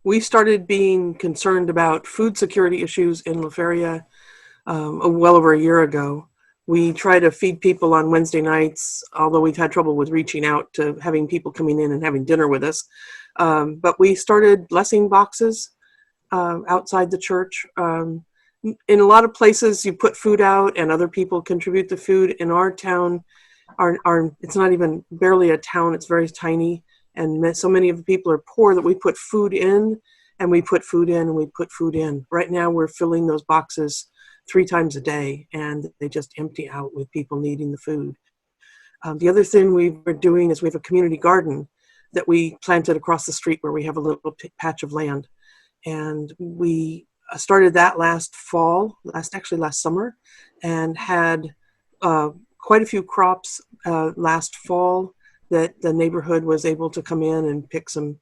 We started being concerned about food security issues in La Feria well over a year ago. We try to feed people on Wednesday nights, although we've had trouble with reaching out to having people coming in and having dinner with us. But we started blessing boxes outside the church. In a lot of places, you put food out and other people contribute the food. In our town, it's not even barely a town, it's very tiny. And so many of the people are poor that we put food in and we put food in and we put food in. Right now, we're filling those boxes 3 times a day, and they just empty out with people needing the food. The other thing we were doing is we have a community garden that we planted across the street where we have a little patch of land. And we started that last summer, and had quite a few crops last fall that the neighborhood was able to come in and pick some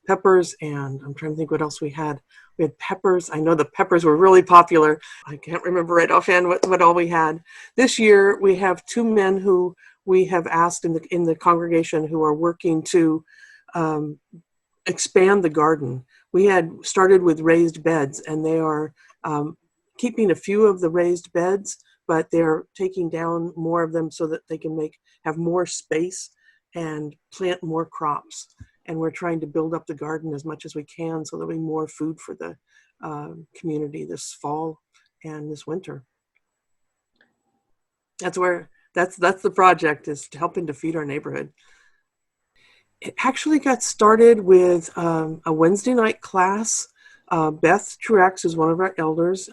peppers, and I'm trying to think what else we had. We had peppers. I know the peppers were really popular. I can't remember right offhand what all we had. This year we have 2 men who we have asked in the congregation who are working to expand the garden. We had started with raised beds, and they are keeping a few of the raised beds, but they're taking down more of them so that they can have more space and plant more crops. And we're trying to build up the garden as much as we can so there'll be more food for the community this fall and this winter. That's the project, is helping to feed our neighborhood. It actually got started with a Wednesday night class. Beth Truex is one of our elders,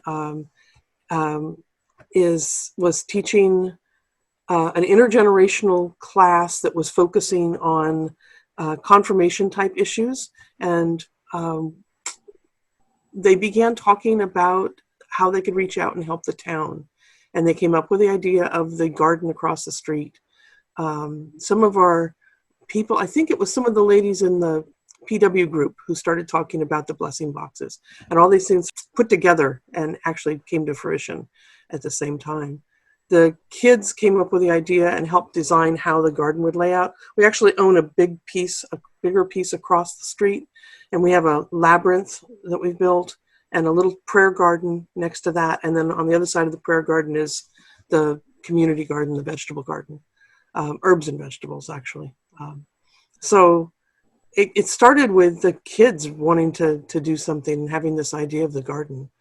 was teaching an intergenerational class that was focusing on confirmation type issues. And they began talking about how they could reach out and help the town. And they came up with the idea of the garden across the street. Some of our people, I think it was some of the ladies in the PW group who started talking about the blessing boxes, and all these things put together and actually came to fruition at the same time. The kids came up with the idea and helped design how the garden would lay out. We actually own a bigger piece across the street, and we have a labyrinth that we've built and a little prayer garden next to that. And then on the other side of the prayer garden is the community garden, the vegetable garden, herbs and vegetables, actually. So it started with the kids wanting to do something and having this idea of the garden.